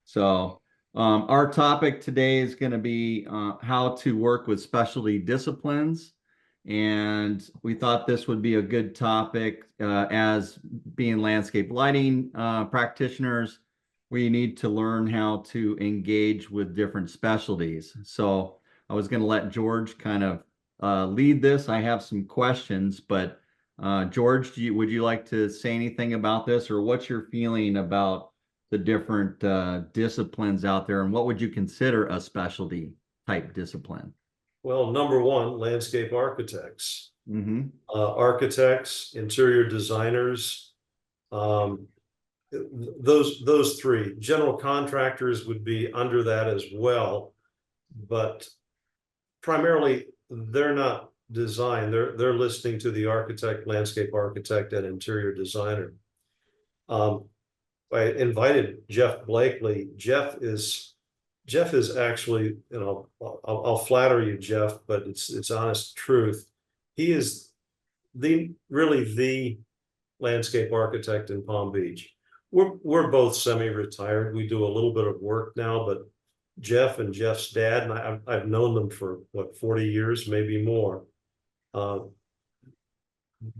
So, our topic today is going to be how to work with specialty disciplines. And we thought this would be a good topic as being landscape lighting practitioners. We need to learn how to engage with different specialties. So, I was going to let George kind of lead this. I have some questions, but George, would you like to say anything about this, or what's your feeling about the different disciplines out there, and what would you consider a specialty type discipline? Well, number one, landscape architects, Mm-hmm. architects, interior designers, um, those three. General contractors would be under that as well, but primarily they're not design. They're listening to the architect, landscape architect, and interior designer. I invited Jeff Blakely. Jeff is actually, I'll flatter you, Jeff, but it's honest truth. He is really the landscape architect in Palm Beach. We're both semi-retired. We do a little bit of work now, but Jeff and Jeff's dad, and I've known them for what, 40 years, maybe more.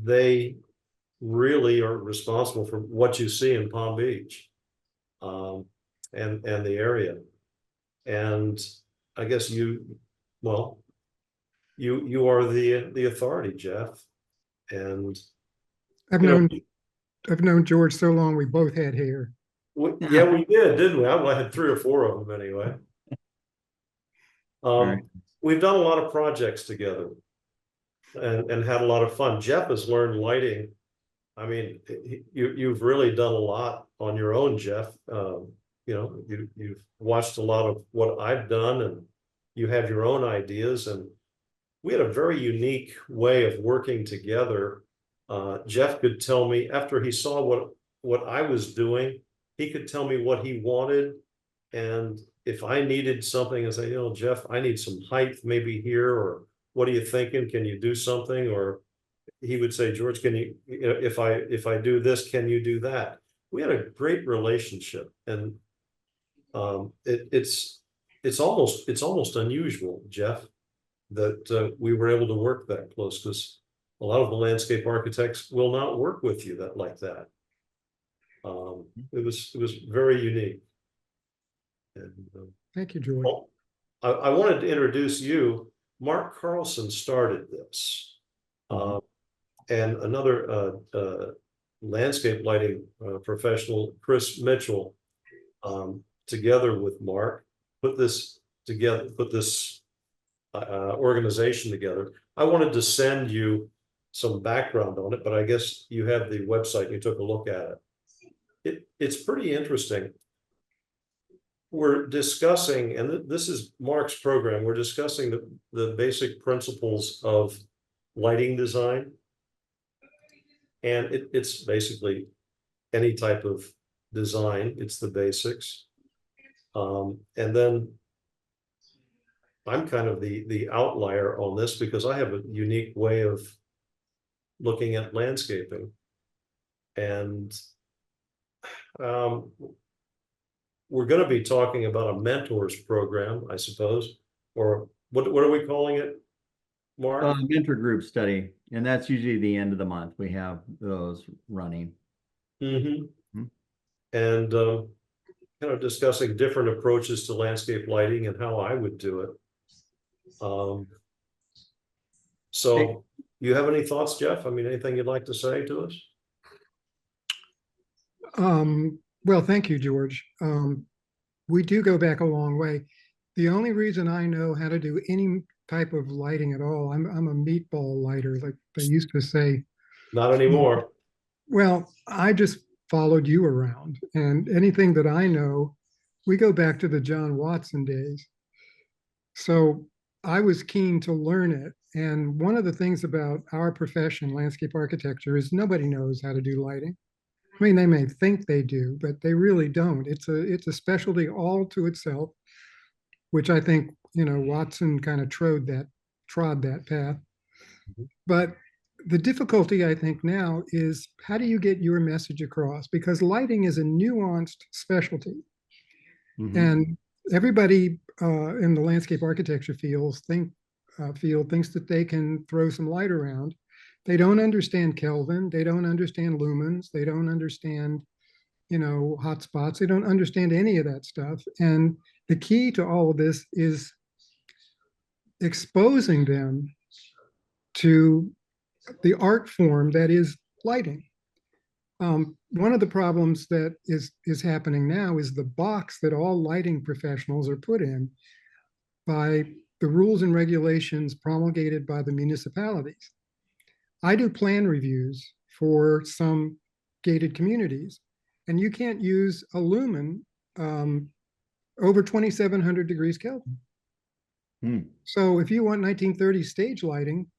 They really are responsible for what you see in Palm Beach, and the area. And I guess you are the authority, Jeff. And I've you know, known I've known George so long we both had hair. yeah, we did, didn't we? I had 3 or 4 of them anyway. Right. We've done a lot of projects together and had a lot of fun. Jeff has learned lighting. I mean, you've really done a lot on your own, Jeff. You've watched a lot of what I've done, and you have your own ideas, and we had a very unique way of working together. Jeff could tell me after he saw what I was doing, he could tell me what he wanted. And if I needed something, I say, Jeff, I need some height maybe here, or what are you thinking? Can you do something? Or he would say, George, can you, if I do this, can you do that? We had a great relationship, and it's almost unusual, Jeff, that we were able to work that close, because a lot of the landscape architects will not work with you like that. It was very unique. And, Thank you, George. well, I wanted to introduce you. Mark Carlson started this, and another landscape lighting professional, Chris Mitchell, together with Mark, put this organization together. I wanted to send you some background on it, but I guess you have the website, you took a look at it. It's pretty interesting. We're discussing, and this is Mark's program, we're discussing the basic principles of lighting design. And it's basically any type of design, it's the basics. And then I'm kind of the outlier on this, because I have a unique way of looking at landscaping. And we're going to be talking about a mentors program, I suppose, or what are we calling it, Mark? Mentor group study, and that's usually the end of the month. We have those running. Mm-hmm. And kind of discussing different approaches to landscape lighting and how I would do it. So you have any thoughts, Jeff? I mean, anything you'd like to say to us? Well, thank you, George. We do go back a long way. The only reason I know how to do any type of lighting at all, I'm a meatball lighter, like they used to say. Not anymore. Well, I just followed you around, and anything that I know, we go back to the John Watson days. So I was keen to learn it. And one of the things about our profession, landscape architecture, is nobody knows how to do lighting. I mean, they may think they do, but they really don't. It's a specialty all to itself, which I think, Watson kind of trod that path. But the difficulty, I think, now is how do you get your message across? Because lighting is a nuanced specialty. Mhm. And everybody in the landscape architecture field thinks that they can throw some light around. They don't understand Kelvin. They don't understand lumens. They don't understand, hotspots. They don't understand any of that stuff. And the key to all of this is exposing them to the art form that is lighting. One of the problems that is happening now is the box that all lighting professionals are put in by the rules and regulations promulgated by the municipalities. I do plan reviews for some gated communities, and you can't use a lumen over 2,700 degrees Kelvin. Hmm. So if you want 1930 stage lighting,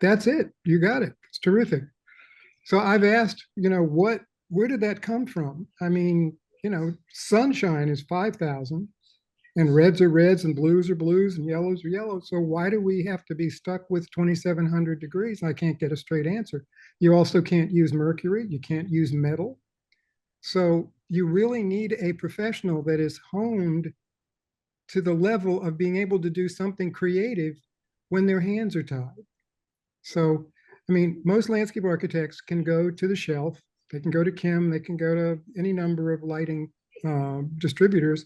that's it. You got it. It's terrific. So I've asked, where did that come from? I mean, sunshine is 5,000 and reds are reds and blues are blues and yellows are yellows. So why do we have to be stuck with 2,700 degrees? I can't get a straight answer. You also can't use mercury. You can't use metal. So you really need a professional that is honed to the level of being able to do something creative when their hands are tied. So, I mean, most landscape architects can go to the shelf. They can go to Kim. They can go to any number of lighting distributors,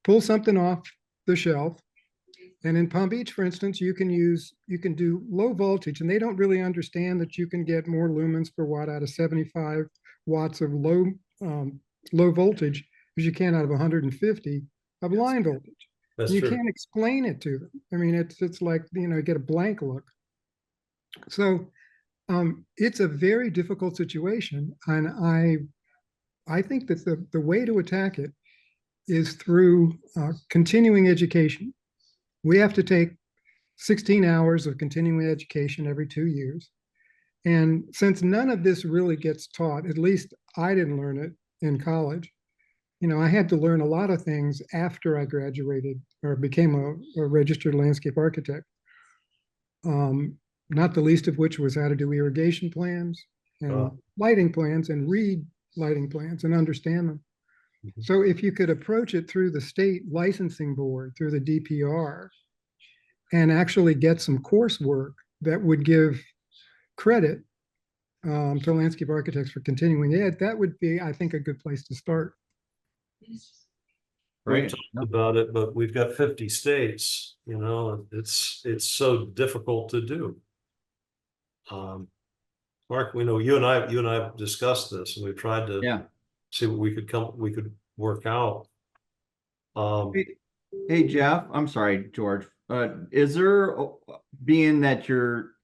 pull something off the shelf. And in Palm Beach, for instance, you can do low voltage, and they don't really understand that you can get more lumens per watt out of 75 watts of low voltage as you can out of 150 of line voltage. That's You true. can't explain it to them. I mean, it's like, you get a blank look. So it's a very difficult situation, and I think that the way to attack it is through continuing education. We have to take 16 hours of continuing education every 2 years. And since none of this really gets taught, at least I didn't learn it in college, I had to learn a lot of things after I graduated or became a registered landscape architect. Not the least of which was how to do irrigation plans and lighting plans and read lighting plans and understand them. Mhm. So if you could approach it through the state licensing board, through the DPR, and actually get some coursework that would give credit to landscape architects for continuing ed, that would be, I think, a good place to start. We've Right. talked about it, but we've got 50 states, it's so difficult to do. Mark, we know you and I have discussed this, and we've tried to Yeah. see what we could work out. Hey, Jeff, I'm sorry, George. Is there, being that you're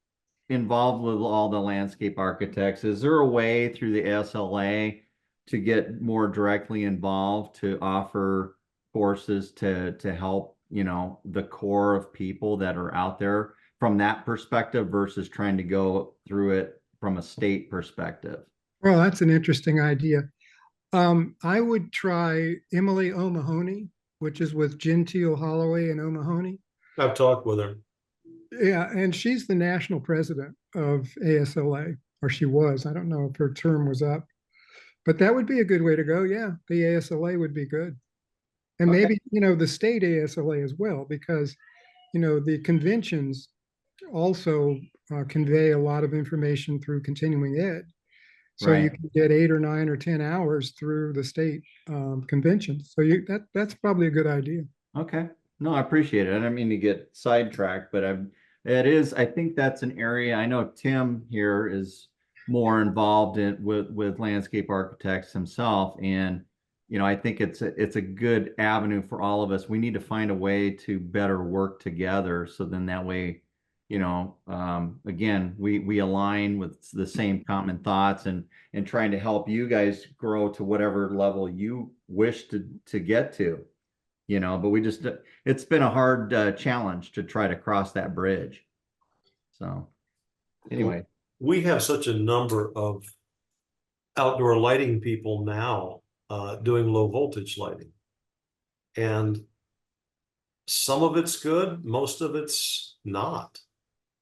involved with all the landscape architects, is there a way through the ASLA to get more directly involved to offer courses to help, the core of people that are out there from that perspective versus trying to go through it from a state perspective? Well, that's an interesting idea. I would try Emily O'Mahony, which is with Gentile Holloway and O'Mahony. I've talked with her. Yeah, and she's the national president of ASLA, or she was. I don't know if her term was up, but that would be a good way to go. Yeah, the ASLA would be good. And Okay. maybe, the state ASLA as well, because, the conventions also convey a lot of information through continuing ed. So you Right. can get 8 or 9 or 10 hours through the state conventions. So that's probably a good idea. Okay. No, I appreciate it. I don't mean to get sidetracked, but I think that's an area. I know Tim here is more involved with landscape architects himself. And, I think it's a good avenue for all of us. We need to find a way to better work together. So then that way, again, we align with the same common thoughts and trying to help you guys grow to whatever level you wish to get to. But it's been a hard challenge to try to cross that bridge. So anyway, We have such a number of outdoor lighting people now doing low voltage lighting. And some of it's good, most of it's not.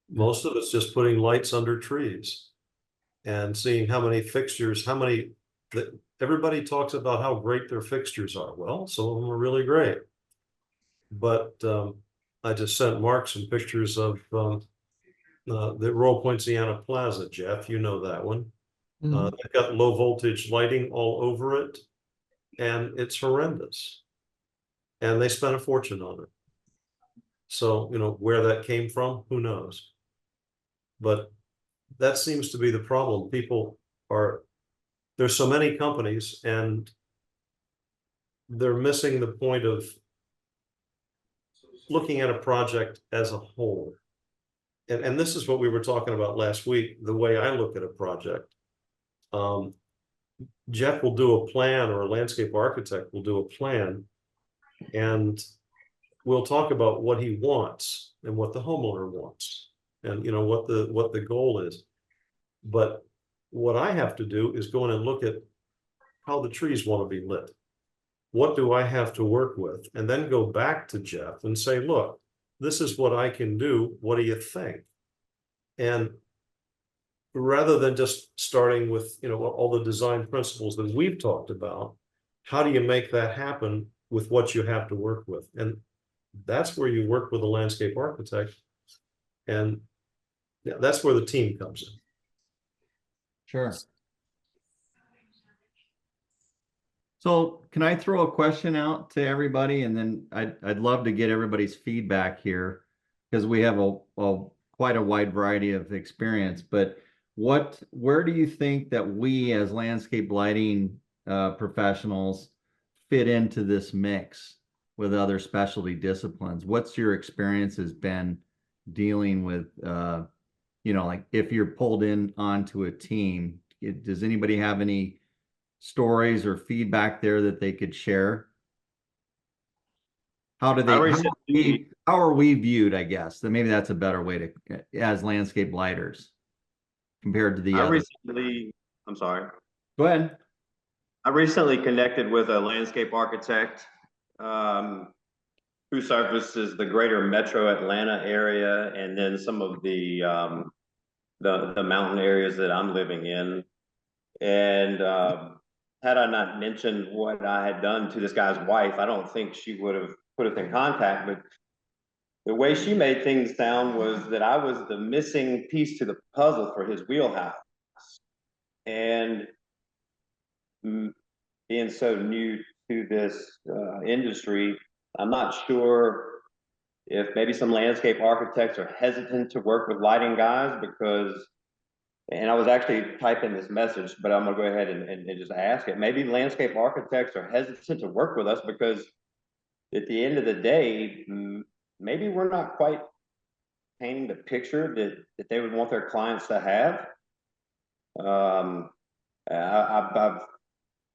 Most of it's just putting lights under trees and seeing how many fixtures, everybody talks about how great their fixtures are. Well, some of them are really great. But I just sent Mark some pictures of the Royal Poinciana Plaza, Jeff, you know that one. Mhm. They've got low voltage lighting all over it, and it's horrendous. And they spent a fortune on it. So, you know, where that came from, who knows? But that seems to be the problem. There's so many companies, and they're missing the point of looking at a project as a whole. And this is what we were talking about last week, the way I look at a project. Jeff will do a plan, or a landscape architect will do a plan, and we'll talk about what he wants and what the homeowner wants, and you know what the goal is. But what I have to do is go in and look at how the trees want to be lit. What do I have to work with? And then go back to Jeff and say, look, this is what I can do. What do you think? And rather than just starting with, you know, all the design principles that we've talked about, how do you make that happen with what you have to work with? And that's where you work with a landscape architect. And yeah, that's where the team comes in. Sure. So can I throw a question out to everybody, and then I'd love to get everybody's feedback here, because we have quite a wide variety of experience. But where do you think that we as landscape lighting professionals fit into this mix with other specialty disciplines? What's your experience has been dealing with you know, like if you're pulled in onto a team, does anybody have any stories or feedback there that they could share? How do I they, recently, how are we viewed, I guess? Then maybe that's a better way to, as landscape lighters compared to the I others. recently, I'm sorry. Go ahead. I recently connected with a landscape architect um, who services the greater metro Atlanta area, and then some of the mountain areas that I'm living in. And had I not mentioned what I had done to this guy's wife, I don't think she would have put us in contact. But the way she made things sound was that I was the missing piece to the puzzle for his wheelhouse. And being so new to this industry, I'm not sure if maybe some landscape architects are hesitant to work with lighting guys because, and I was actually typing this message, but I'm gonna go ahead and just ask it. Maybe landscape architects are hesitant to work with us because at the end of the day, maybe we're not quite painting the picture that they would want their clients to have.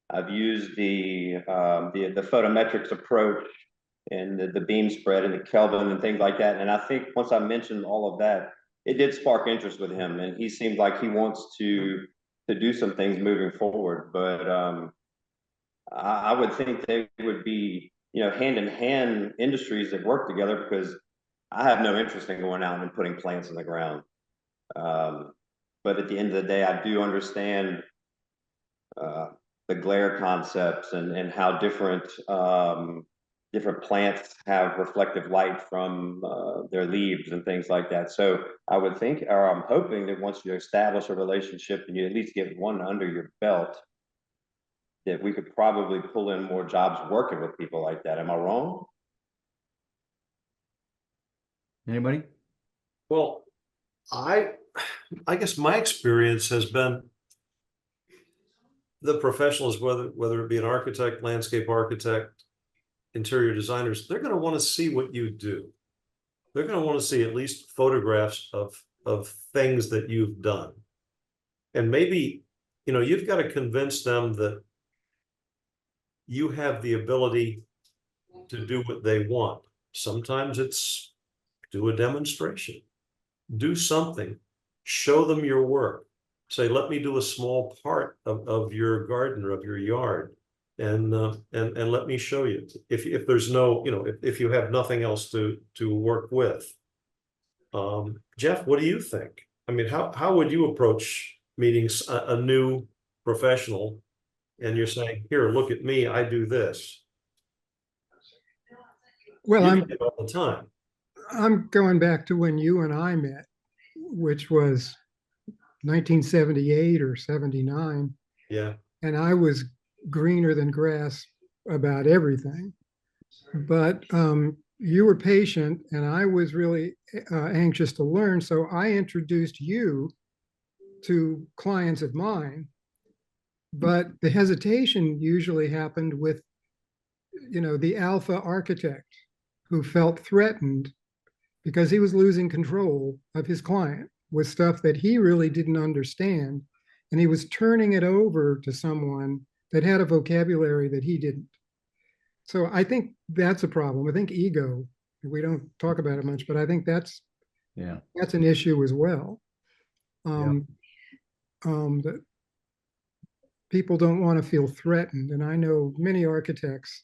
I've used the photometrics approach and the beam spread and the Kelvin and things like that. And I think once I mentioned all of that, it did spark interest with him, and he seems like he wants to do some things moving forward. But I would think they would be, you know, hand in hand industries that work together, because I have no interest in going out and putting plants in the ground. But at the end of the day, I do understand the glare concepts and how different different plants have reflective light from their leaves and things like that. So I would think, or I'm hoping, that once you establish a relationship and you at least get one under your belt, that we could probably pull in more jobs working with people like that. Am I wrong? Anybody? Well, I guess my experience has been the professionals, whether it be an architect, landscape architect, interior designers, they're going to want to see what you do. They're going to want to see at least photographs of things that you've done. And maybe, you know, you've got to convince them that you have the ability to do what they want. Sometimes it's do a demonstration, do something, show them your work. Say, let me do a small part of your garden or of your yard, and let me show you. If there's no, you know, if you have nothing else to work with. Jeff, what do you think? I mean, how would you approach meeting a new professional and you're saying, here, look at me, I do this. Well, You get it all the time. I'm going back to when you and I met, which was 1978 or 79, Yeah, and I was greener than grass about everything. But you were patient, and I was really anxious to learn. So I introduced you to clients of mine. But the hesitation usually happened with, the alpha architect who felt threatened because he was losing control of his client with stuff that he really didn't understand. And he was turning it over to someone that had a vocabulary that he didn't. So I think that's a problem. I think ego, we don't talk about it much, but I think that's an issue as well. That people don't want to feel threatened. And I know many architects,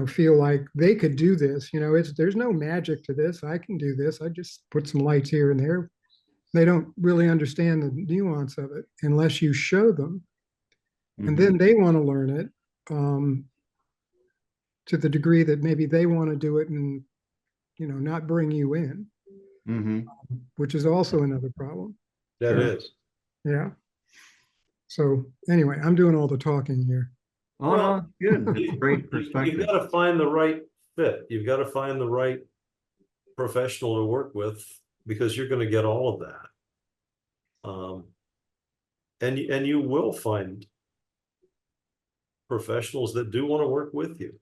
feel like they could do this. There's no magic to this. I can do this. I just put some lights here and there. They don't really understand the nuance of it unless you show them. And then they want to learn it to the degree that maybe they want to do it and, not bring you in, which is also another problem. that is. Yeah. So anyway, I'm doing all the talking here. Oh, no, good. That's a great perspective. You've got to find the right fit. You've got to find the right professional to work with, because you're going to get all of that. And you will find professionals that do want to work with you.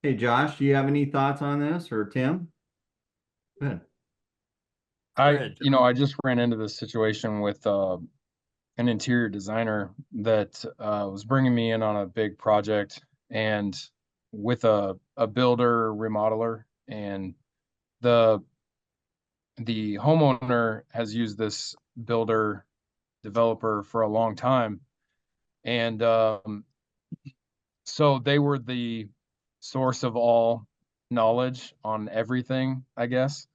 Hey, Josh, do you have any thoughts on this, or Tim? Good. I just ran into this situation with an interior designer that was bringing me in on a big project, and with a builder remodeler, and the homeowner has used this builder developer for a long time, and so they were the source of all knowledge on everything, I guess.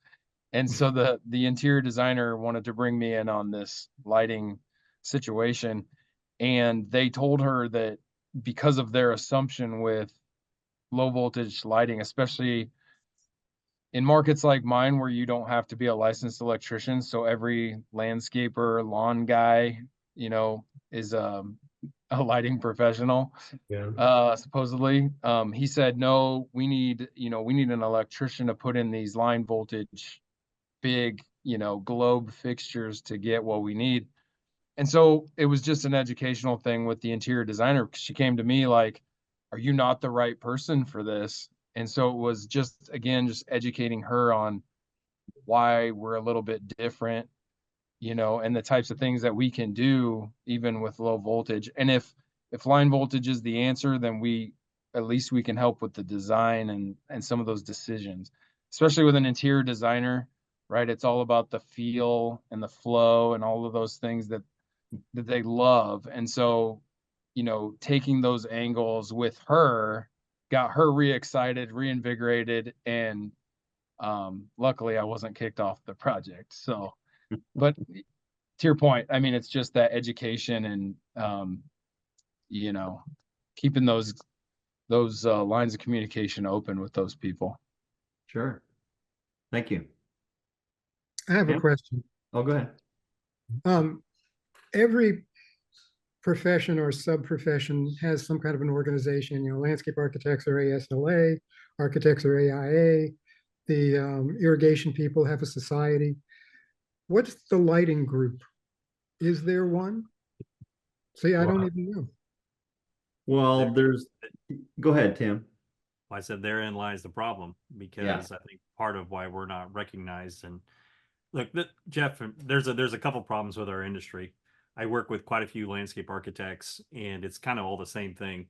And so the interior designer wanted to bring me in on this lighting situation, and they told her that because of their assumption with low voltage lighting, especially in markets like mine where you don't have to be a licensed electrician, so every landscaper, lawn guy, is a lighting professional, supposedly. He said, no, we need an electrician to put in these line voltage big, globe fixtures to get what we need. And so it was just an educational thing with the interior designer, because she came to me like, are you not the right person for this? And so it was just educating her on why we're a little bit different, and the types of things that we can do even with low voltage. And if line voltage is the answer, then at least we can help with the design and some of those decisions, especially with an interior designer, right? It's all about the feel and the flow and all of those things that they love. And so, taking those angles with her got her re-excited, reinvigorated, and luckily I wasn't kicked off the project. So, but to your point, I mean, it's just that education and keeping those lines of communication open with those people. Sure. Thank you. I have a question. Oh, go ahead. Every profession or sub-profession has some kind of an organization. Landscape architects are ASLA, architects are AIA, the irrigation people have a society. What's the lighting group? Is there one? See, I don't even know. Well, go ahead, Tim. I said therein lies the problem, because I think part of why we're not recognized. And look, Jeff, there's a couple problems with our industry. I work with quite a few landscape architects, and it's kind of all the same thing.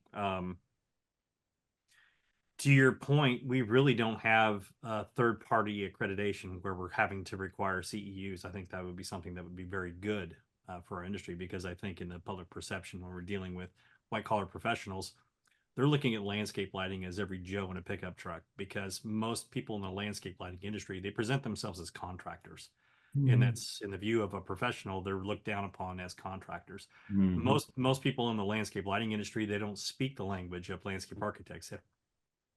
To your point, we really don't have third-party accreditation where we're having to require CEUs. I think that would be something that would be very good for our industry, because I think in the public perception, when we're dealing with white-collar professionals, they're looking at landscape lighting as every Joe in a pickup truck, because most people in the landscape lighting industry, they present themselves as contractors. And that's in the view of a professional, they're looked down upon as contractors. Mhm. Most people in the landscape lighting industry, they don't speak the language of landscape architects.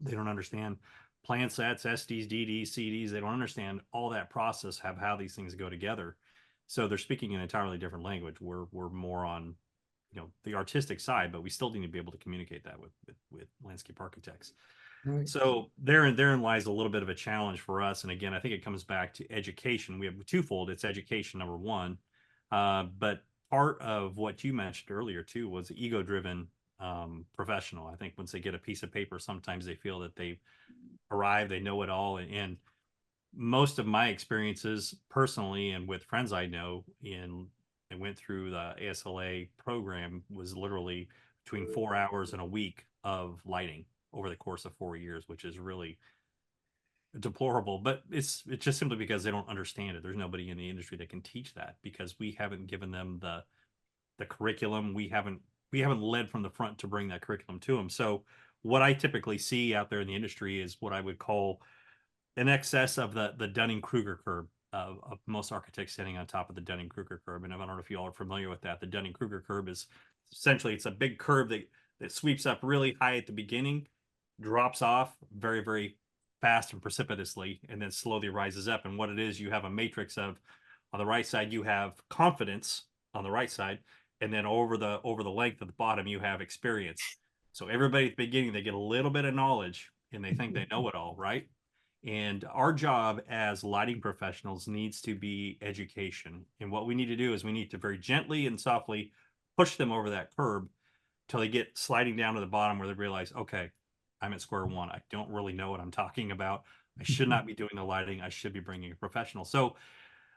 They don't understand plan sets, SDs, DDs, CDs. They don't understand all that process of how these things go together. So they're speaking an entirely different language. We're more on, the artistic side, but we still need to be able to communicate that with landscape architects. Right. So therein lies a little bit of a challenge for us. And again, I think it comes back to education. We have twofold. It's education, number one. But part of what you mentioned earlier too was ego-driven professional. I think once they get a piece of paper, sometimes they feel that they arrive, they know it all. And most of my experiences personally and with friends I know I went through the ASLA program was literally between 4 hours and a week of lighting over the course of 4 years, which is really deplorable, but it's just simply because they don't understand it. There's nobody in the industry that can teach that because we haven't given them the curriculum. We haven't led from the front to bring that curriculum to them. So what I typically see out there in the industry is what I would call in excess of the Dunning-Kruger curve of most architects sitting on top of the Dunning-Kruger curve. And I don't know if you all are familiar with that. The Dunning-Kruger curve is essentially, it's a big curve that sweeps up really high at the beginning, drops off very, very fast and precipitously, and then slowly rises up. And what it is, you have a matrix of, on the right side, you have confidence on the right side, and then over the length of the bottom, you have experience. So everybody at the beginning, they get a little bit of knowledge and they think they know it all, right? And our job as lighting professionals needs to be education. And what we need to do is we need to very gently and softly push them over that curb till they get sliding down to the bottom where they realize, okay, I'm at square one. I don't really know what I'm talking about. I should not be doing the lighting. I should be bringing a professional. So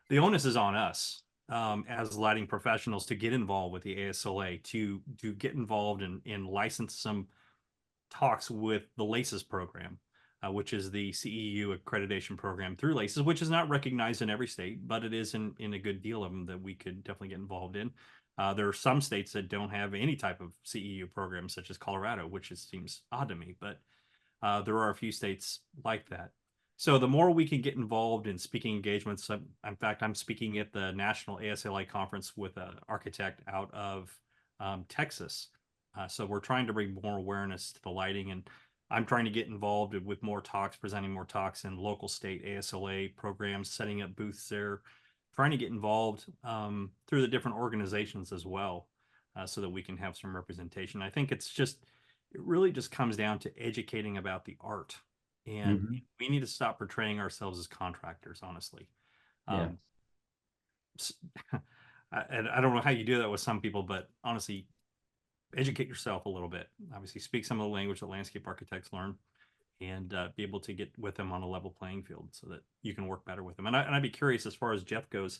the onus is on us as lighting professionals to get involved with the ASLA, to get involved in license some talks with the LACES program, which is the CEU accreditation program through LACES, which is not recognized in every state, but it is in a good deal of them that we could definitely get involved in. There are some states that don't have any type of CEU program, such as Colorado, which seems odd to me, but there are a few states like that. So the more we can get involved in speaking engagements, in fact, I'm speaking at the National ASLA conference with an architect out of Texas. So we're trying to bring more awareness to the lighting, and I'm trying to get involved with more talks, presenting more talks in local state ASLA programs, setting up booths there, trying to get involved through the different organizations as well, so that we can have some representation. I think it really just comes down to educating about the art, and we need to stop portraying ourselves as contractors, honestly. Yeah. And I don't know how you do that with some people, but honestly, educate yourself a little bit. Obviously, speak some of the language that landscape architects learn, and be able to get with them on a level playing field so that you can work better with them. And I'd be curious, as far as Jeff goes,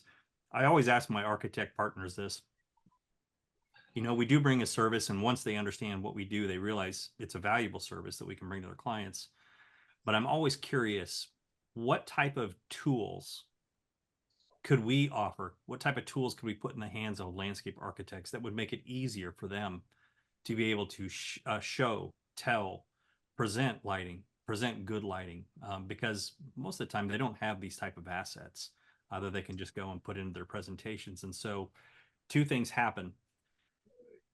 I always ask my architect partners this. We do bring a service, and once they understand what we do, they realize it's a valuable service that we can bring to their clients. But I'm always curious, what type of tools could we offer? What type of tools could we put in the hands of landscape architects that would make it easier for them to be able to show, tell, present lighting, present good lighting? Because most of the time they don't have these type of assets that they can just go and put into their presentations. And so two things happen.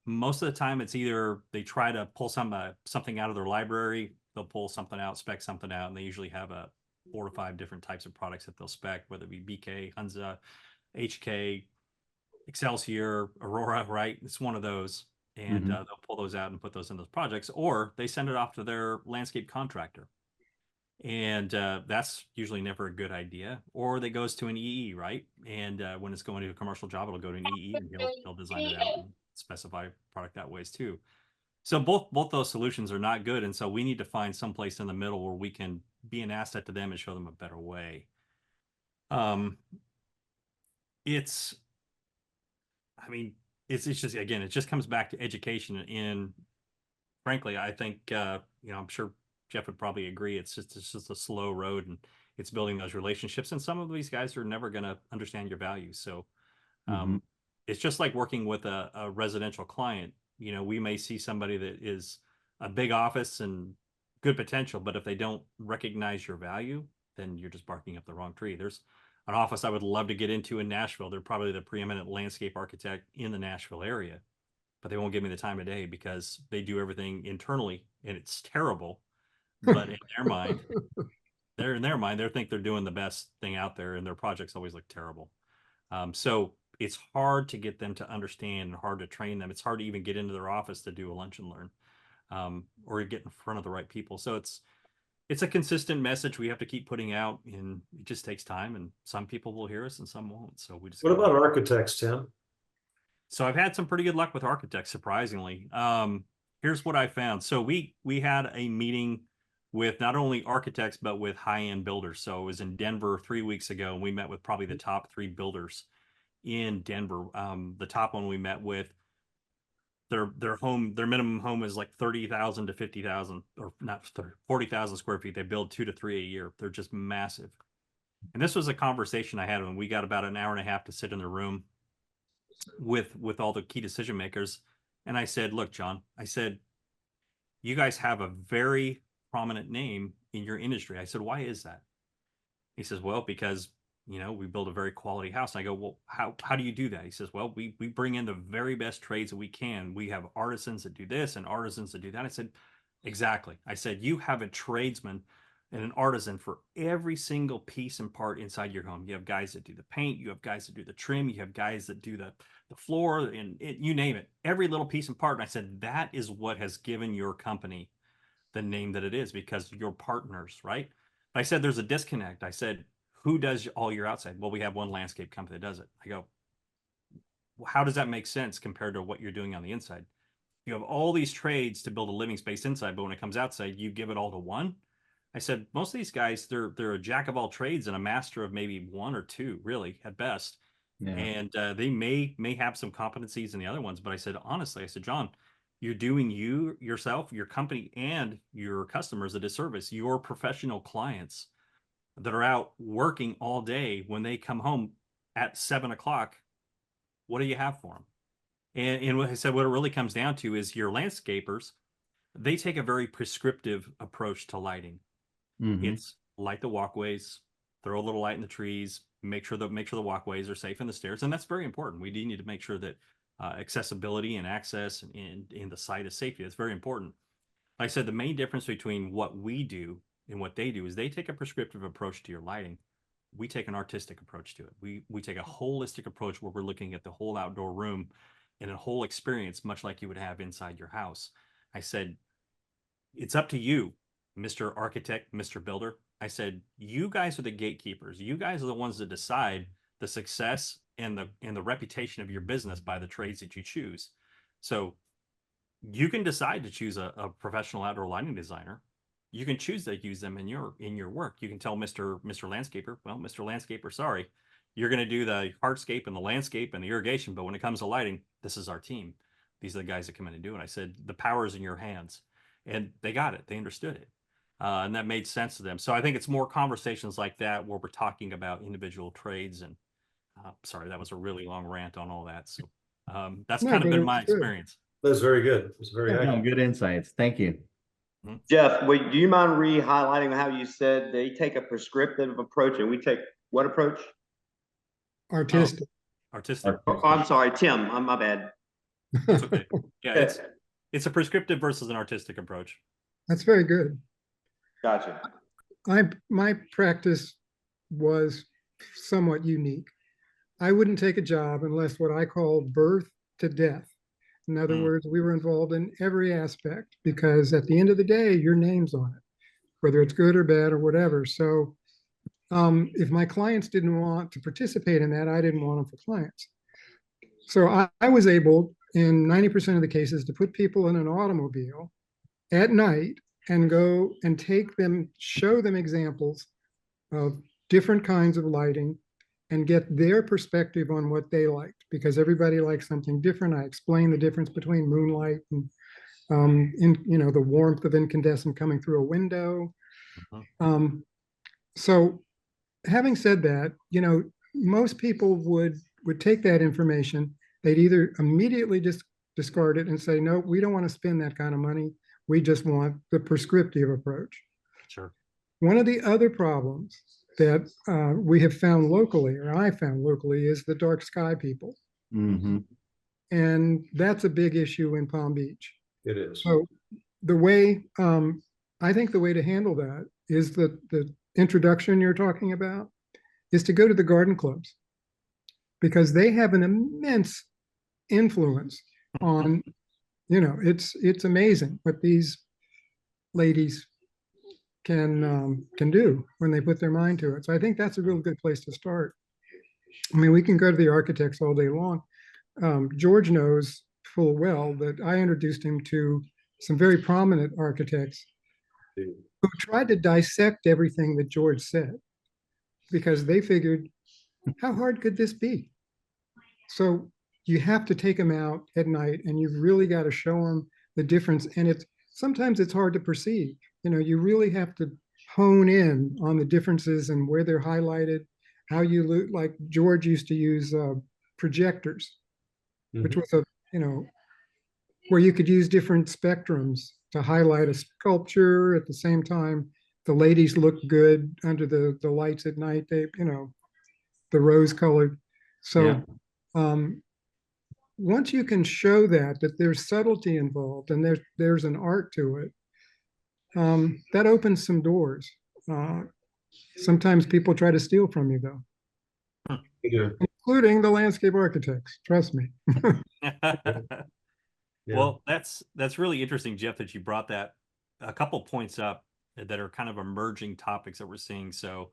Most of the time it's either they try to pull something out of their library, they'll pull something out, spec something out, and they usually have 4 to 5 different types of products that they'll spec, whether it be BK, Hunza, HK, Excelsior, Aurora, right? It's one of those. And they'll pull those out and put those in those projects, or they send it off to their landscape contractor. And that's usually never a good idea. Or they goes to an EE, right? And when it's going to a commercial job, it'll go to an EE, and he'll design it out and specify product that ways too. So both those solutions are not good. And so we need to find some place in the middle where we can be an asset to them and show them a better way. It's just, again, it just comes back to education. And frankly, I think, I'm sure Jeff would probably agree. It's just a slow road, and it's building those relationships. And some of these guys are never going to understand your values. So it's just like working with a residential client. We may see somebody that is a big office and good potential, but if they don't recognize your value, then you're just barking up the wrong tree. There's an office I would love to get into in Nashville. They're probably the preeminent landscape architect in the Nashville area, but they won't give me the time of day because they do everything internally and it's terrible. But in their mind, they think they're doing the best thing out there, and their projects always look terrible. So it's hard to get them to understand and hard to train them. It's hard to even get into their office to do a lunch and learn, or get in front of the right people. So it's a consistent message we have to keep putting out, and it just takes time, and some people will hear us and some won't. So we just What about architects, Tim? so I've had some pretty good luck with architects, surprisingly. Here's what I found. So we had a meeting with not only architects, but with high-end builders. So it was in Denver 3 weeks ago, and we met with probably the top 3 builders in Denver. The top one we met with, their minimum home is like 30,000 to 50,000, or not 40,000 square feet. They build 2 to 3 a year. They're just massive. And this was a conversation I had when we got about an hour and a half to sit in the room with all the key decision makers. And I said, look, John, I said, you guys have a very prominent name in your industry. I said, why is that? He says, well, because, you know, we build a very quality house. And I go, well, how do you do that? He says, well, we bring in the very best trades that we can. We have artisans that do this and artisans that do that. I said, exactly. I said, you have a tradesman and an artisan for every single piece and part inside your home. You have guys that do the paint, you have guys that do the trim, you have guys that do the floor, and you name it, every little piece and part. And I said, that is what has given your company the name that it is, because you're partners, right? I said, there's a disconnect. I said, who does all your outside? Well, we have one landscape company that does it. I go, well, how does that make sense compared to what you're doing on the inside? You have all these trades to build a living space inside, but when it comes outside, you give it all to one. I said, most of these guys, they're a jack of all trades and a master of maybe 1 or 2, really, at best. Yeah. And they may have some competencies in the other ones, but I said, honestly, I said, John, you're doing yourself, your company, and your customers a disservice. Your professional clients that are out working all day, when they come home at 7 o'clock, what do you have for them? And what I said, what it really comes down to is your landscapers, they take a very prescriptive approach to lighting. Mm-hmm. It's light the walkways, throw a little light in the trees, make sure the walkways are safe and the stairs. And that's very important. We do need to make sure that accessibility and access in the site is safety. That's very important. Like I said, the main difference between what we do and what they do is they take a prescriptive approach to your lighting. We take an artistic approach to it. We take a holistic approach where we're looking at the whole outdoor room and a whole experience, much like you would have inside your house. I said, it's up to you, Mr. Architect, Mr. Builder. I said, you guys are the gatekeepers. You guys are the ones that decide the success and the reputation of your business by the trades that you choose. So you can decide to choose a professional outdoor lighting designer. You can choose to use them in your work. You can tell Mr. Landscaper, well, Mr. Landscaper, sorry, you're going to do the hardscape and the landscape and the irrigation, but when it comes to lighting, this is our team. These are the guys that come in and do it. I said, the power is in your hands. And they got it. They understood it. And that made sense to them. So I think it's more conversations like that where we're talking about individual trades. And sorry, that was a really long rant on all that. So that's kind of been my experience. That's very good. It's very good insights. Thank you. Mm-hmm. Jeff, do you mind re-highlighting how you said they take a prescriptive approach and we take what approach? Artistic. Artistic. Oh, I'm sorry, Tim. My bad. That's okay. Yeah, it's a prescriptive versus an artistic approach. That's very good. Gotcha. My practice was somewhat unique. I wouldn't take a job unless what I call birth to death. In other words, we were involved in every aspect because at the end of the day, your name's on it, whether it's good or bad or whatever. So if my clients didn't want to participate in that, I didn't want them for clients. So I was able, in 90% of the cases, to put people in an automobile at night and go and take them, show them examples of different kinds of lighting and get their perspective on what they liked, because everybody likes something different. I explain the difference between moonlight and the warmth of incandescent coming through a window. So having said that, most people would take that information. They'd either immediately just discard it and say, no, we don't want to spend that kind of money. We just want the prescriptive approach. Sure. One of the other problems, that we have found locally, or I found locally, is the dark sky people. Mm-hmm. And that's a big issue in Palm Beach. It is. So the way, I think the way to handle that is the introduction you're talking about is to go to the garden clubs, because they have an immense influence on, it's amazing what these ladies can do when they put their mind to it. So I think that's a real good place to start. I mean, we can go to the architects all day long. George knows full well that I introduced him to some very prominent architects who tried to dissect everything that George said, because they figured, how hard could this be? So you have to take them out at night, and you've really got to show them the difference. And sometimes it's hard to perceive. You really have to hone in on the differences and where they're highlighted, how you look. Like George used to use projectors, which was where you could use different spectrums to highlight a sculpture. At the same time, the ladies look good under the lights at night. The rose colored. So once you can show that there's subtlety involved and there's an art to it, that opens some doors. Sometimes people try to steal from you, though, including the landscape architects. Trust me. Well, that's really interesting, Jeff, that you brought that a couple points up that are kind of emerging topics that we're seeing. So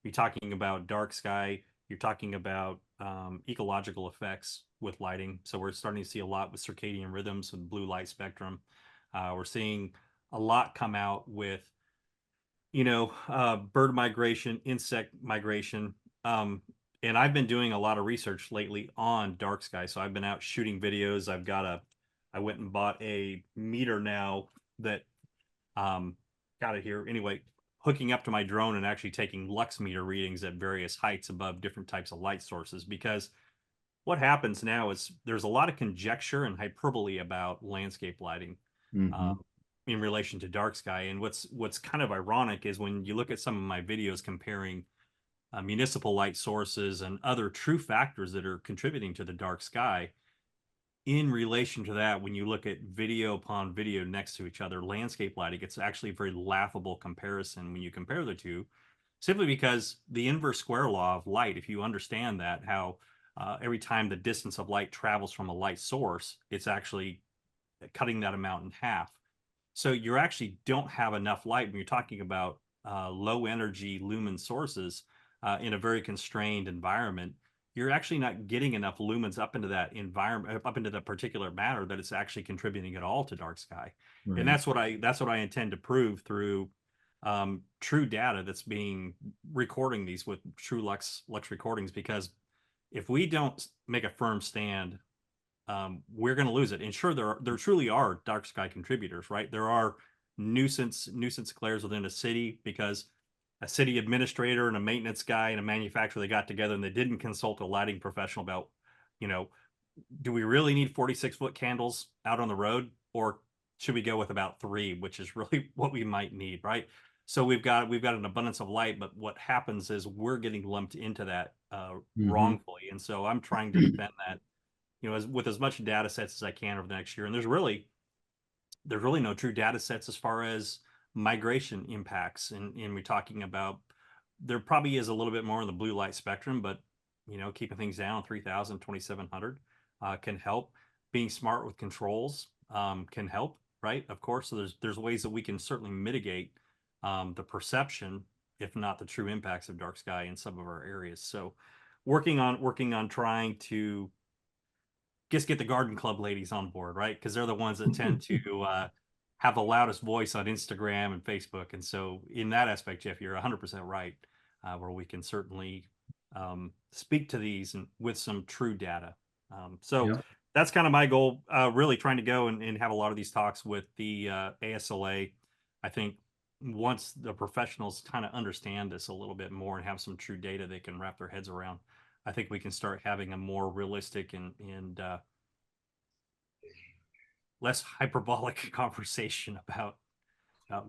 you're talking about dark sky, you're talking about ecological effects with lighting. So we're starting to see a lot with circadian rhythms and blue light spectrum. We're seeing a lot come out with, bird migration, insect migration. And I've been doing a lot of research lately on dark sky. So I've been out shooting videos. I went and bought a meter now that got it here. Anyway, hooking up to my drone and actually taking lux meter readings at various heights above different types of light sources, because what happens now is there's a lot of conjecture and hyperbole about landscape lighting in relation to dark sky. And what's kind of ironic is when you look at some of my videos comparing municipal light sources and other true factors that are contributing to the dark sky, in relation to that, when you look at video upon video next to each other, landscape lighting, it's actually a very laughable comparison when you compare the two, simply because the inverse square law of light, if you understand that, how every time the distance of light travels from a light source, it's actually cutting that amount in half. So you actually don't have enough light when you're talking about low energy lumen sources in a very constrained environment. You're actually not getting enough lumens up into that environment, up into the particular matter, that it's actually contributing at all to dark sky. Right. And that's what I intend to prove through true data that's being recording these with true lux recordings, because if we don't make a firm stand, we're going to lose it. And sure, there truly are dark sky contributors, right? There are nuisance glares within a city because a city administrator and a maintenance guy and a manufacturer, they got together and they didn't consult a lighting professional about, do we really need 46-foot candles out on the road, or should we go with about 3, which is really what we might need, right? So we've got an abundance of light, but what happens is we're getting lumped into that wrongfully. And so I'm trying to defend that, with as much data sets as I can over the next year. And there's really no true data sets as far as migration impacts. And we're talking about, there probably is a little bit more in the blue light spectrum, but keeping things down 3,000, 2,700 can help. Being smart with controls can help, right? Of course. So there's ways that we can certainly mitigate the perception, if not the true impacts of dark sky in some of our areas. So working on trying to just get the garden club ladies on board, right? Because they're the ones that tend to have the loudest voice on Instagram and Facebook. And so in that aspect, Jeff, you're 100% right, where we can certainly speak to these and with some true data. That's kind of my goal, really trying to go and have a lot of these talks with the ASLA. I think once the professionals kind of understand this a little bit more and have some true data they can wrap their heads around, I think we can start having a more realistic and less hyperbolic conversation about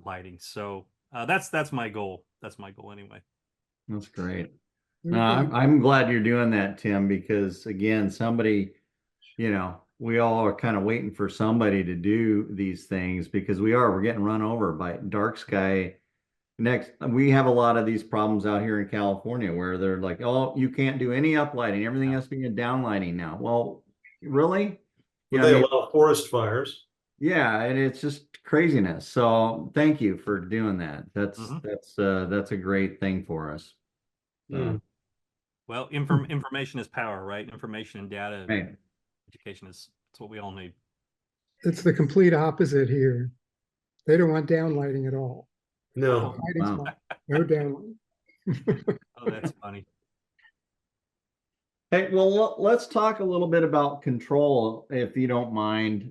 lighting. So that's my goal. That's my goal anyway. That's great. No, Okay. I'm glad you're doing that, Tim, because again, somebody, we all are kind of waiting for somebody to do these things because we're getting run over by dark sky. Next, we have a lot of these problems out here in California where they're like, oh, you can't do any uplighting. Everything has to be a downlighting now. Well, really? Would I they mean, allow forest fires? yeah, and it's just craziness. So thank you for doing that. Mhm. That's a great thing for us. Hmm. Well, information is power, right? Information and data, Right. education it's what we all need. It's the complete opposite here. They don't want downlighting at all. No, Lighting's Wow. fine. No downlighting. Oh, that's funny. Hey, well, let's talk a little bit about control, if you don't mind.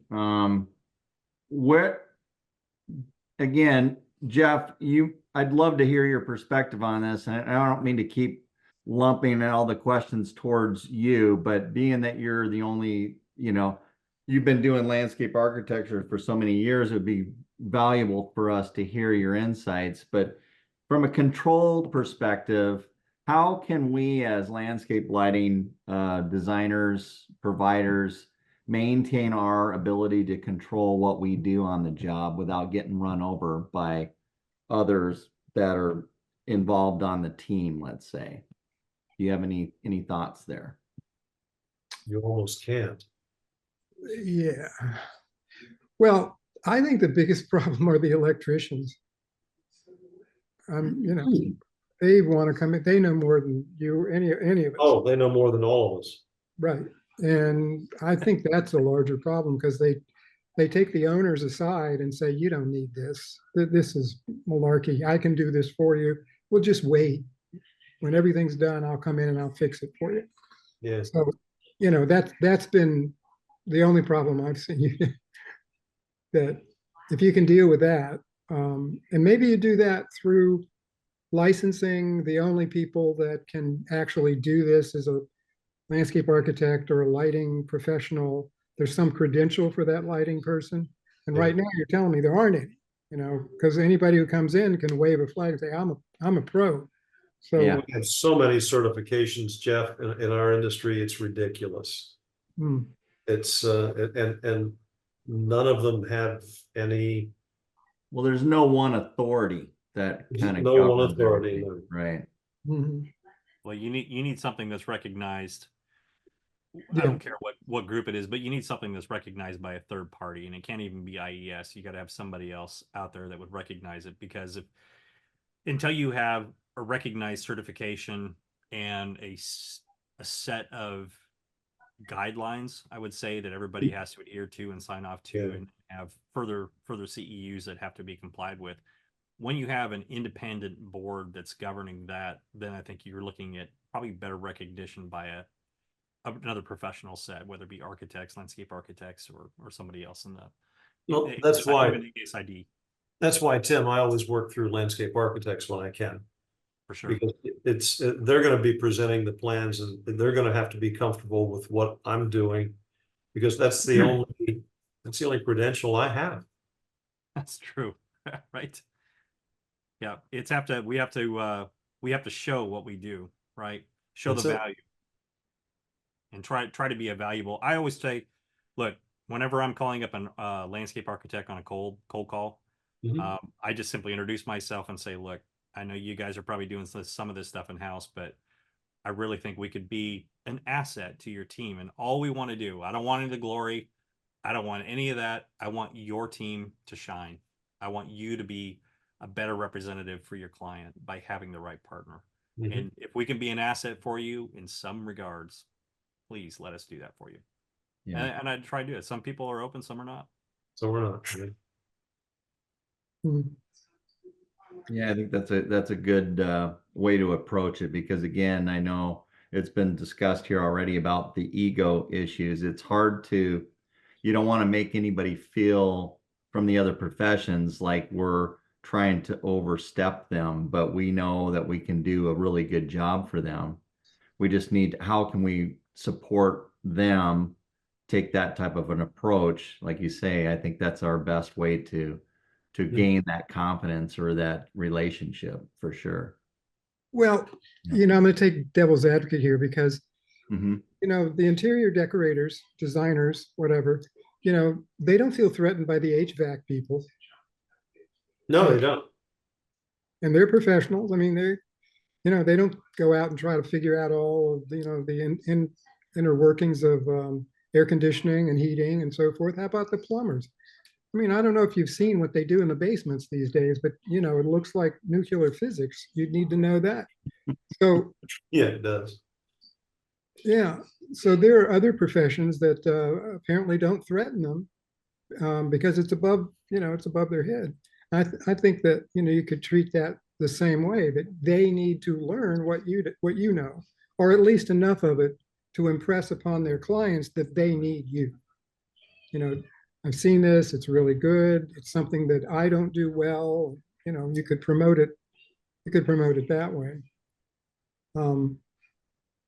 Where, again, Jeff, I'd love to hear your perspective on this. And I don't mean to keep lumping all the questions towards you, but being that you're the only, you've been doing landscape architecture for so many years, it would be valuable for us to hear your insights. But from a control perspective, how can we as landscape lighting designers, providers, maintain our ability to control what we do on the job without getting run over by others that are involved on the team, let's say? Do you have any thoughts there? you almost can't. Yeah. Well, I think the biggest problem are the electricians. You know, they want to come in, they know more than you, any of us. Oh, they know more than all of us. Right. And I think that's a larger problem because they take the owners aside and say, you don't need this. This is malarkey. I can do this for you. We'll just wait. When everything's done, I'll come in and I'll fix it for you. Yes. So, that's been the only problem I've seen. That if you can deal with that, and maybe you do that through licensing, the only people that can actually do this is a landscape architect or a lighting professional. There's some credential for that lighting person. And Yeah. right now you're telling me there aren't any, because anybody who comes in can wave a flag and say, I'm a pro. So Yeah. We have so many certifications, Jeff, in our industry, it's ridiculous. hmm, It's and none of them have any, Well, there's no one authority that kind of no one governs authority. everything, No. right? mhm, Well, you need something that's recognized. I yeah, don't care what group it is, but you need something that's recognized by a third party, and it can't even be IES. You got to have somebody else out there that would recognize it, because if until you have a recognized certification and a set of guidelines, I would say, that everybody has to adhere to and sign off to, Yeah. and have further CEUs that have to be complied with. When you have an independent board that's governing that, then I think you're looking at probably better recognition by another professional set, whether it be architects, landscape architects, or somebody else in the Well, that's even why, the ASID, Tim, I always work through landscape architects when I can. for sure. Because they're going to be presenting the plans and they're going to have to be comfortable with what I'm doing. Because that's the only credential I have. That's true. Right. Yeah. We have to show what we do, right? Show That's the it. value, and try to be a valuable. I always say, look, whenever I'm calling up a landscape architect on a cold call, Mhm. I just simply introduce myself and say, look, I know you guys are probably doing some of this stuff in house, but I really think we could be an asset to your team. And all we want to do, I don't want any of the glory. I don't want any of that. I want your team to shine. I want you to be a better representative for your client by having the right partner. Mhm. And if we can be an asset for you in some regards, please let us do that for you. Yeah. And I try to do it. Some people are open, some are not. So we're not. hmm, Yeah, I think that's a good way to approach it because again, I know it's been discussed here already about the ego issues. It's hard to, you don't want to make anybody feel from the other professions like we're trying to overstep them, but we know that we can do a really good job for them. We just need, how can we support them take that type of an approach? Like you say, I think that's our best way to Mhm. gain that confidence or that relationship for sure. Well, I'm going to take devil's advocate here because, Mhm. the interior decorators, designers, whatever, they don't feel threatened by the HVAC people, No, they don't. and they're professionals. I mean, they don't go out and try to figure out all of the, inner workings of air conditioning and heating and so forth. How about the plumbers? I mean, I don't know if you've seen what they do in the basements these days, but it looks like nuclear physics. You'd need to know that. So Yeah, it does. yeah, so there are other professions that apparently don't threaten them because it's above their head. I think that you could treat that the same way, that they need to learn what you know, or at least enough of it to impress upon their clients that they need you. I've seen this, it's really good. It's something that I don't do well. You could promote it. You could promote it that way.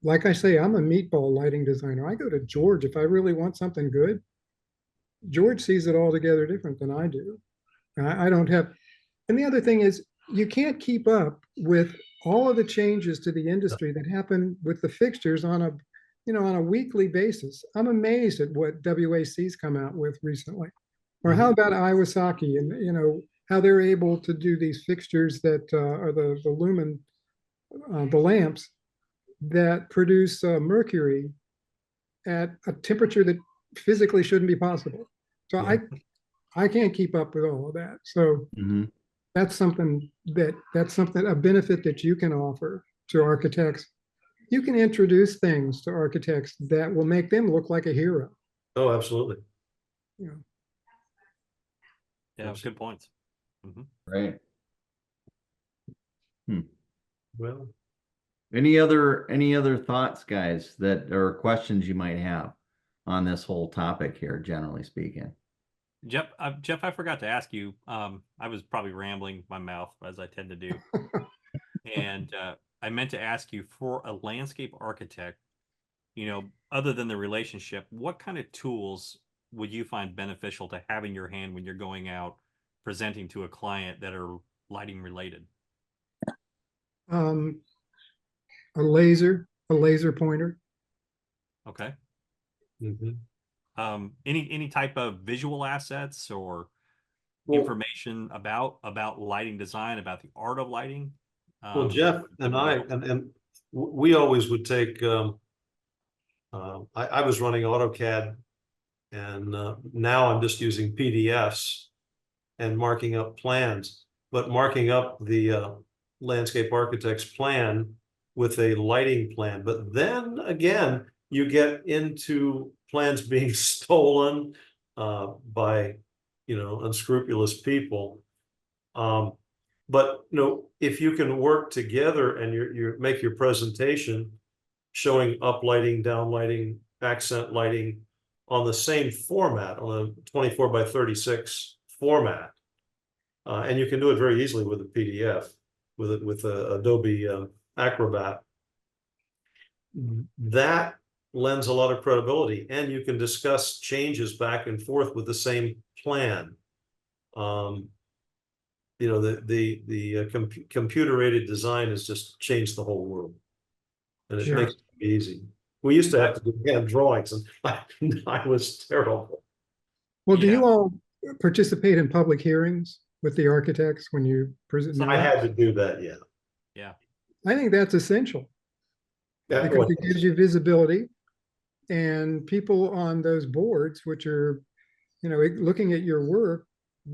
Like I say, I'm a meatball lighting designer. I go to George if I really want something good. George sees it altogether different than I do. I don't have, and the other thing is, you can't keep up with all of the changes to the industry that happen with the fixtures on a weekly basis. I'm amazed at what WAC's come out with recently. Or how about Iwasaki and how they're able to do these fixtures that are the lumen, the lamps that produce mercury at a temperature that physically shouldn't be possible. So Yeah. I can't keep up with all of that. So Mhm. that's something a benefit that you can offer to architects. You can introduce things to architects that will make them look like a hero. Oh, absolutely. You know. Yeah, good points. Mhm. Right. Well, Any other thoughts, guys, that or questions you might have on this whole topic here, generally speaking? Jeff, I forgot to ask you. I was probably rambling my mouth as I tend to do, and I meant to ask you for a landscape architect. Other than the relationship, what kind of tools would you find beneficial to have in your hand when you're going out presenting to a client that are lighting related? Um, a laser pointer. Okay. mhm. Any type of visual assets or Well, information about lighting design, about the art of lighting? well, Jeff and I, and we always would take, I was running AutoCAD and now I'm just using PDFs and marking up plans, but marking up the landscape architect's plan with a lighting plan. But then again, you get into plans being stolen by, unscrupulous people. But if you can work together and you make your presentation showing up lighting, down lighting, accent lighting on the same format, on a 24 by 36 format. And you can do it very easily with a PDF, with Adobe Acrobat. That lends a lot of credibility, and you can discuss changes back and forth with the same plan. The computer-aided design has just changed the whole world, and it Yeah. makes it easy. We used to have to do hand drawings, and I was terrible. Well, do Yeah. you all participate in public hearings with the architects when you present? I had to do that, yeah. Yeah. I think that's essential That because it was- gives you visibility, and people on those boards, which are, looking at your work,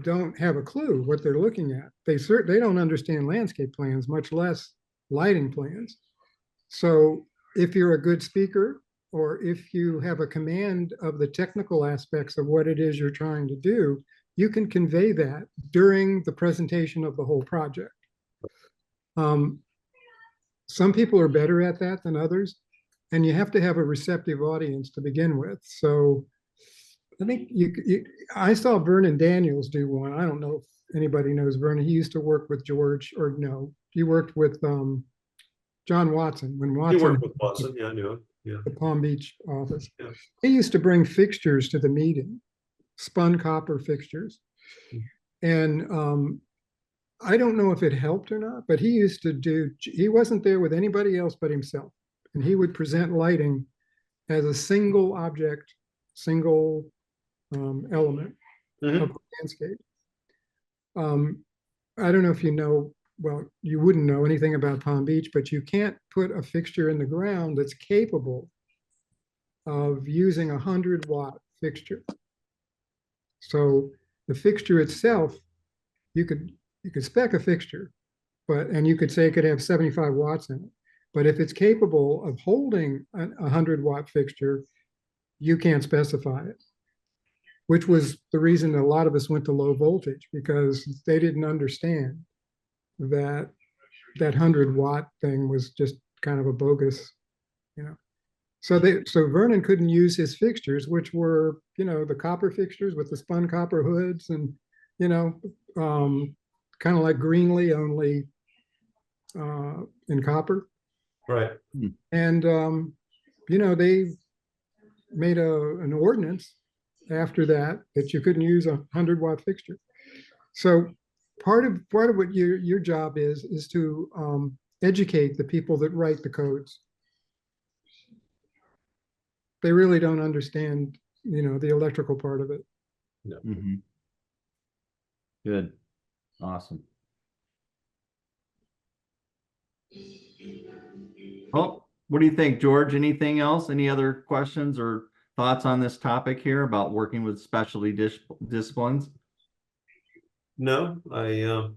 don't have a clue what they're looking at. They don't understand landscape plans, much less lighting plans. So if you're a good speaker, or if you have a command of the technical aspects of what it is you're trying to do, you can convey that during the presentation of the whole project. Some people are better at that than others, and you have to have a receptive audience to begin with. So I think I saw Vernon Daniels do one. I don't know if anybody knows Vernon. He used to work with George, or no, he worked with John Watson when You Watson worked with Watson, yeah, I knew it, yeah. the Palm Beach office. Yeah. He used to bring fixtures to the meeting, spun copper fixtures. And I don't know if it helped or not, but he used to he wasn't there with anybody else but himself. And he would present lighting as a single object, single element Mhm. of the landscape. I don't know if you know, well, you wouldn't know anything about Palm Beach, but you can't put a fixture in the ground that's capable of using 100-watt fixture. So the fixture itself, you could spec a fixture, and you could say it could have 75 watts in it. But if it's capable of holding a 100-watt fixture, you can't specify it, which was the reason a lot of us went to low voltage, because they didn't understand that 100-watt thing was just kind of a bogus, you know. So Vernon couldn't use his fixtures, which were, the copper fixtures with the spun copper hoods, and, kind of like Greenlee, only in copper. Right. And, they made an ordinance after that you couldn't use a 100-watt fixture. So part of what your job is to educate the people that write the codes. They really don't understand, the electrical part of it. Mm-hmm. Good. Awesome. Oh, what do you think, George? Anything else? Any other questions or thoughts on this topic here about working with specialty disciplines? No, I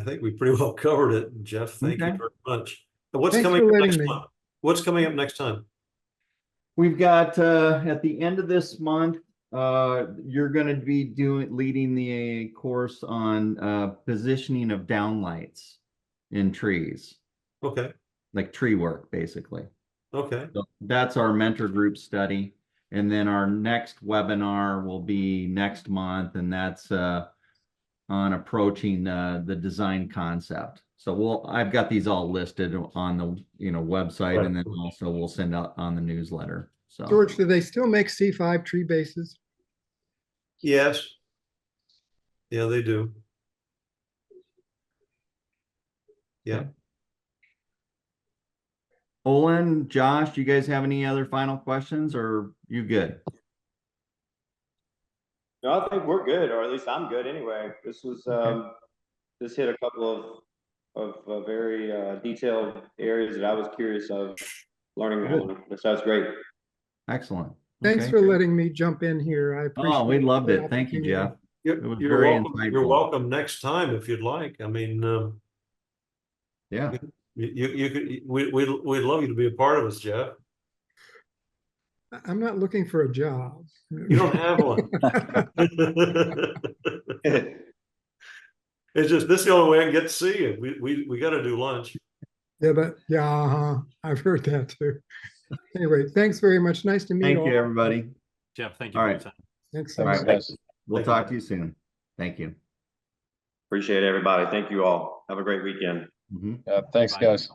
think we pretty well covered it. Jeff, thank you Okay. very much. What's Thanks coming for up letting next me. month? What's coming up next time? We've got at the end of this month, you're going to be leading the course on positioning of downlights in trees, Okay, like tree work, basically. okay, So that's our mentor group study. And then our next webinar will be next month, and that's on approaching the design concept. So I've got these all listed on the website, Right. and then also we'll send out on the newsletter. So George, do they still make C5 tree bases? yes. Yeah, they do. Yeah. Olin, Josh, you guys have any other final questions, or you good? No, I think we're good, or at least I'm good anyway. This was, this hit a couple of very detailed areas that I was curious of learning on. So that's great. Excellent. Thanks Okay. for letting me jump in here. I appreciate Oh, we loved the it. Thank you, opportunity. Jeff. It was You're very welcome. You're insightful. welcome next time if you'd like. I mean, Yeah. you could, we'd love you to be a part of us, Jeff. I'm not looking for a job. You don't have one. It's just, this is the only way I can get to see you. We got to do lunch. Yeah, I've heard that too. Anyway, thanks very much. Nice to meet Thank all. you, everybody. Jeff, thank you All for right. your time. Thanks. All right. Guys. We'll Thank you. talk to you soon. Thank you. Appreciate everybody. Thank you all. Have a great weekend. Mhm. Yeah, thanks, Bye. guys.